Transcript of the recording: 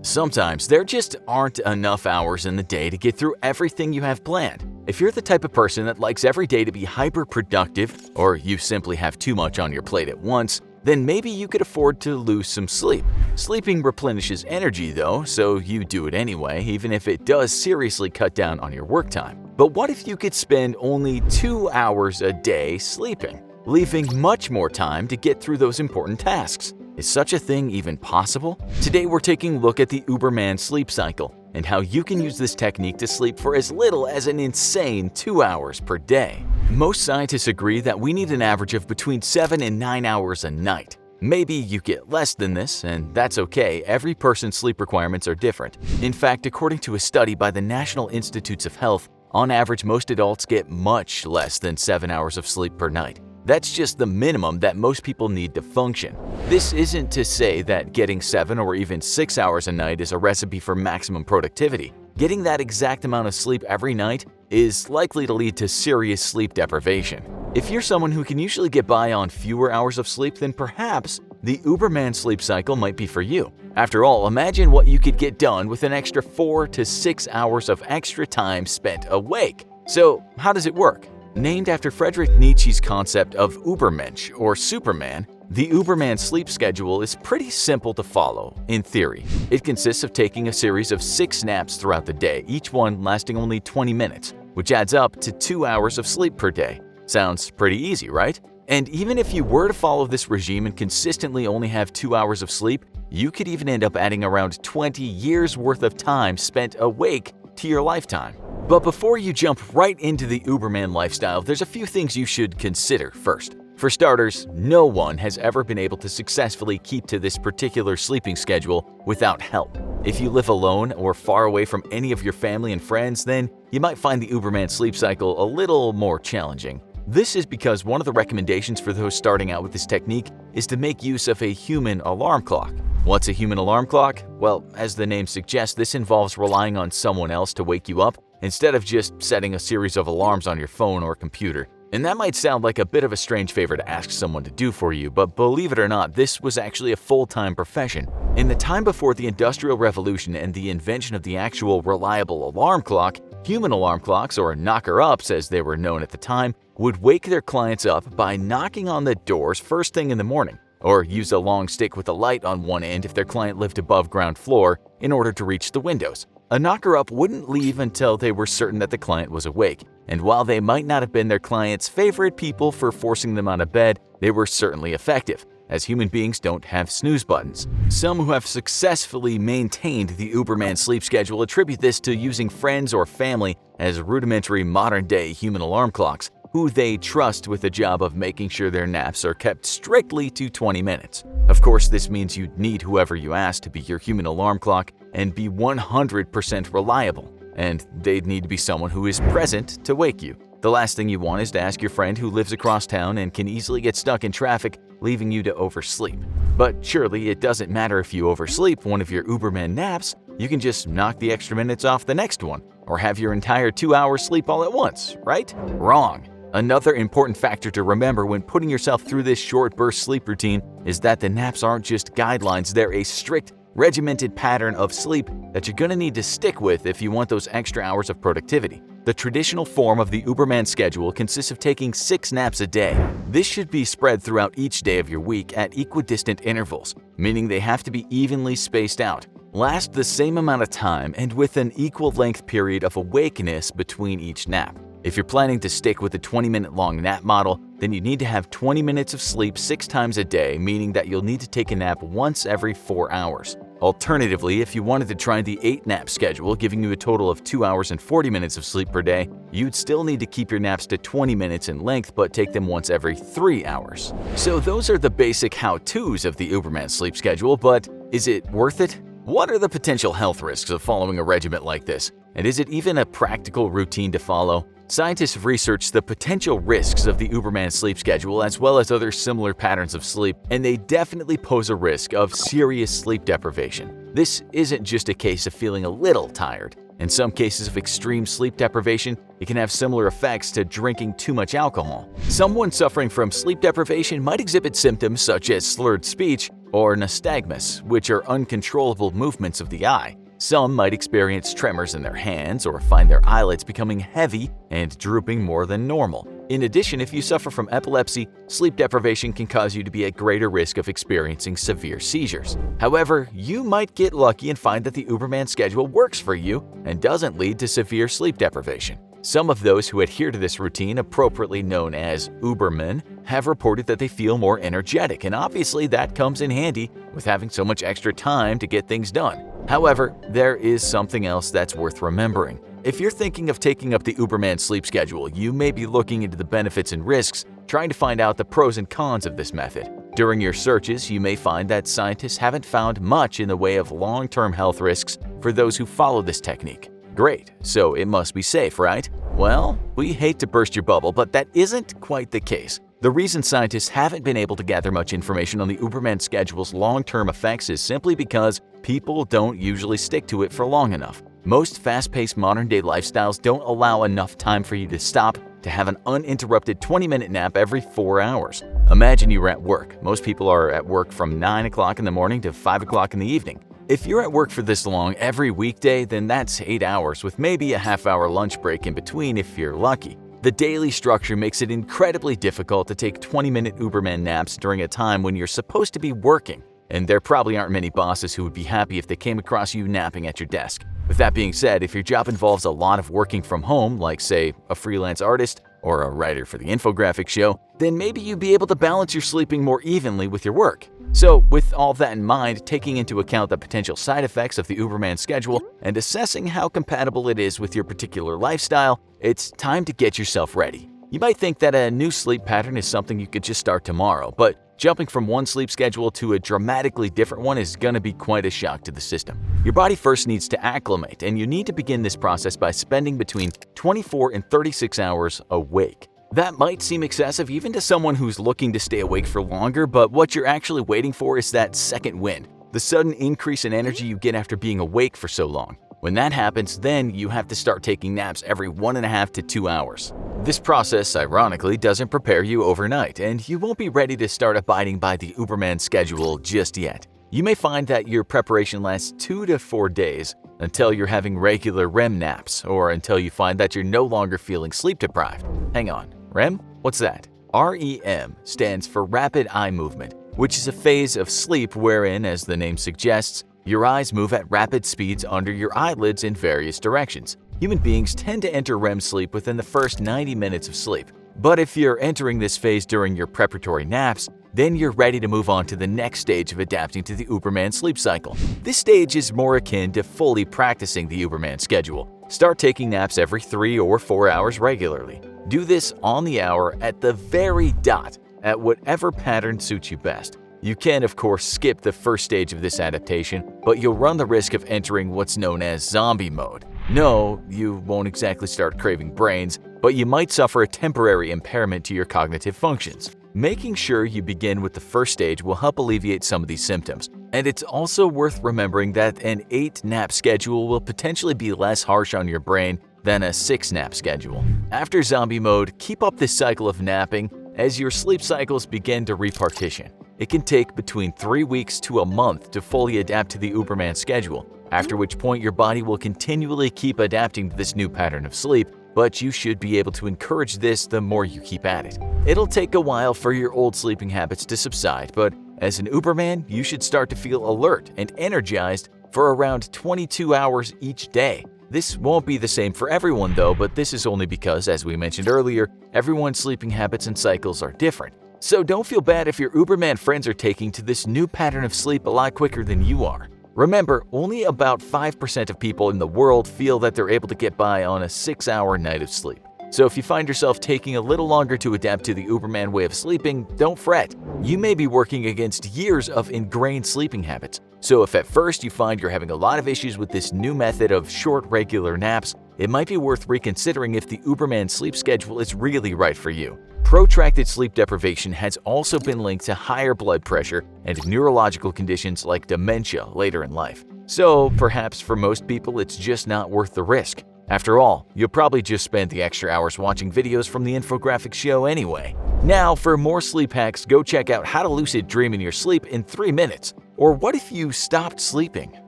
Sometimes there just aren't enough hours in the day to get through everything you have planned. If you're the type of person that likes every day to be hyper-productive, or you simply have too much on your plate at once, then maybe you could afford to lose some sleep. Sleeping replenishes energy though, so you do it anyway, even if it does seriously cut down on your work time. But what if you could spend only 2 hours a day sleeping, leaving much more time to get through those important tasks? Is such a thing even possible? Today we're taking a look at the Uberman sleep cycle and how you can use this technique to sleep for as little as an insane 2 hours per day. Most scientists agree that we need an average of between 7 and 9 hours a night. Maybe you get less than this, and that's okay. Every person's sleep requirements are different. In fact, according to a study by the National Institutes of Health, on average most adults get much less than 7 hours of sleep per night. That's just the minimum that most people need to function. This isn't to say that getting 7 or even 6 hours a night is a recipe for maximum productivity. Getting that exact amount of sleep every night is likely to lead to serious sleep deprivation. If you're someone who can usually get by on fewer hours of sleep, then perhaps the Uberman sleep cycle might be for you. After all, imagine what you could get done with an extra 4 to 6 hours of extra time spent awake. So, how does it work? Named after Friedrich Nietzsche's concept of Ubermensch or Superman, the Uberman sleep schedule is pretty simple to follow, in theory. It consists of taking a series of 6 naps throughout the day, each one lasting only 20 minutes, which adds up to 2 hours of sleep per day. Sounds pretty easy, right? And even if you were to follow this regime and consistently only have 2 hours of sleep, you could even end up adding around 20 years worth of time spent awake to your lifetime. But before you jump right into the Uberman lifestyle, there's a few things you should consider first. For starters, no one has ever been able to successfully keep to this particular sleeping schedule without help. If you live alone or far away from any of your family and friends, then you might find the Uberman sleep cycle a little more challenging. This is because one of the recommendations for those starting out with this technique is to make use of a human alarm clock. What's a human alarm clock? Well, as the name suggests, this involves relying on someone else to wake you up instead of just setting a series of alarms on your phone or computer. And that might sound like a bit of a strange favor to ask someone to do for you, but believe it or not, this was actually a full-time profession. In the time before the Industrial Revolution and the invention of the actual reliable alarm clock, human alarm clocks, or knocker-ups as they were known at the time, would wake their clients up by knocking on the doors first thing in the morning, or use a long stick with a light on one end if their client lived above ground floor in order to reach the windows. A knocker-up wouldn't leave until they were certain that the client was awake, and while they might not have been their client's favorite people for forcing them out of bed, they were certainly effective, as human beings don't have snooze buttons. Some who have successfully maintained the Uberman sleep schedule attribute this to using friends or family as rudimentary modern-day human alarm clocks, who they trust with the job of making sure their naps are kept strictly to 20 minutes. Of course, this means you'd need whoever you ask to be your human alarm clock and be 100% reliable, and they'd need to be someone who is present to wake you. The last thing you want is to ask your friend who lives across town and can easily get stuck in traffic, leaving you to oversleep. But surely it doesn't matter if you oversleep one of your Uberman naps, you can just knock the extra minutes off the next one, or have your entire 2 hours sleep all at once, right? Wrong. Another important factor to remember when putting yourself through this short burst sleep routine is that the naps aren't just guidelines, they're a strict, regimented pattern of sleep that you're going to need to stick with if you want those extra hours of productivity. The traditional form of the Uberman schedule consists of taking 6 naps a day. This should be spread throughout each day of your week at equidistant intervals, meaning they have to be evenly spaced out, last the same amount of time, and with an equal length period of awakeness between each nap. If you're planning to stick with a 20-minute long nap model, then you need to have 20 minutes of sleep 6 times a day, meaning that you'll need to take a nap once every 4 hours. Alternatively, if you wanted to try the 8-nap schedule, giving you a total of 2 hours and 40 minutes of sleep per day, you'd still need to keep your naps to 20 minutes in length but take them once every 3 hours. So those are the basic how-tos of the Uberman sleep schedule, but is it worth it? What are the potential health risks of following a regimen like this? And is it even a practical routine to follow? Scientists have researched the potential risks of the Uberman sleep schedule as well as other similar patterns of sleep, and they definitely pose a risk of serious sleep deprivation. This isn't just a case of feeling a little tired. In some cases of extreme sleep deprivation, it can have similar effects to drinking too much alcohol. Someone suffering from sleep deprivation might exhibit symptoms such as slurred speech or nystagmus, which are uncontrollable movements of the eye. Some might experience tremors in their hands or find their eyelids becoming heavy and drooping more than normal. In addition, if you suffer from epilepsy, sleep deprivation can cause you to be at greater risk of experiencing severe seizures. However, you might get lucky and find that the Uberman schedule works for you and doesn't lead to severe sleep deprivation. Some of those who adhere to this routine, appropriately known as Uberman, have reported that they feel more energetic, and obviously that comes in handy with having so much extra time to get things done. However, there is something else that's worth remembering. If you're thinking of taking up the Uberman sleep schedule, you may be looking into the benefits and risks, trying to find out the pros and cons of this method. During your searches, you may find that scientists haven't found much in the way of long-term health risks for those who follow this technique. Great, so it must be safe, right? Well, we hate to burst your bubble, but that isn't quite the case. The reason scientists haven't been able to gather much information on the Uberman schedule's long-term effects is simply because people don't usually stick to it for long enough. Most fast-paced modern-day lifestyles don't allow enough time for you to stop to have an uninterrupted 20-minute nap every 4 hours. Imagine you're at work. Most people are at work from 9 o'clock in the morning to 5 o'clock in the evening. If you're at work for this long every weekday, then that's 8 hours with maybe a half-hour lunch break in between if you're lucky. The daily structure makes it incredibly difficult to take 20-minute Uberman naps during a time when you're supposed to be working. And there probably aren't many bosses who would be happy if they came across you napping at your desk. With that being said, if your job involves a lot of working from home, like say a freelance artist or a writer for the Infographics show, then maybe you'd be able to balance your sleeping more evenly with your work. So, with all that in mind, taking into account the potential side effects of the Uberman schedule and assessing how compatible it is with your particular lifestyle, it's time to get yourself ready. You might think that a new sleep pattern is something you could just start tomorrow, but jumping from one sleep schedule to a dramatically different one is going to be quite a shock to the system. Your body first needs to acclimate, and you need to begin this process by spending between 24 and 36 hours awake. That might seem excessive even to someone who's looking to stay awake for longer, but what you're actually waiting for is that second wind, the sudden increase in energy you get after being awake for so long. When that happens, then you have to start taking naps every 1.5 to 2 hours. This process, ironically, doesn't prepare you overnight, and you won't be ready to start abiding by the Uberman schedule just yet. You may find that your preparation lasts 2 to 4 days until you're having regular REM naps, or until you find that you're no longer feeling sleep deprived. Hang on, REM? What's that? REM stands for rapid eye movement, which is a phase of sleep wherein, as the name suggests, your eyes move at rapid speeds under your eyelids in various directions. Human beings tend to enter REM sleep within the first 90 minutes of sleep. But if you're entering this phase during your preparatory naps, then you're ready to move on to the next stage of adapting to the Uberman sleep cycle. This stage is more akin to fully practicing the Uberman schedule. Start taking naps every 3 or 4 hours regularly. Do this on the hour at the very dot, at whatever pattern suits you best. You can, of course, skip the first stage of this adaptation, but you'll run the risk of entering what's known as zombie mode. No, you won't exactly start craving brains, but you might suffer a temporary impairment to your cognitive functions. Making sure you begin with the first stage will help alleviate some of these symptoms. And it's also worth remembering that an 8-nap schedule will potentially be less harsh on your brain than a 6-nap schedule. After zombie mode, keep up this cycle of napping as your sleep cycles begin to repartition. It can take between 3 weeks to a month to fully adapt to the Uberman schedule, after which point your body will continually keep adapting to this new pattern of sleep, but you should be able to encourage this the more you keep at it. It'll take a while for your old sleeping habits to subside, but as an Uberman, you should start to feel alert and energized for around 22 hours each day. This won't be the same for everyone though, but this is only because, as we mentioned earlier, everyone's sleeping habits and cycles are different. So don't feel bad if your Uberman friends are taking to this new pattern of sleep a lot quicker than you are. Remember, only about 5% of people in the world feel that they're able to get by on a 6-hour night of sleep. So if you find yourself taking a little longer to adapt to the Uberman way of sleeping, don't fret. You may be working against years of ingrained sleeping habits. So if at first you find you're having a lot of issues with this new method of short, regular naps, it might be worth reconsidering if the Uberman sleep schedule is really right for you. Protracted sleep deprivation has also been linked to higher blood pressure and neurological conditions like dementia later in life. So perhaps for most people it's just not worth the risk. After all, you'll probably just spend the extra hours watching videos from the Infographics show anyway. Now, for more sleep hacks, go check out How to Lucid Dream in Your Sleep in 3 Minutes, or What If You Stopped Sleeping?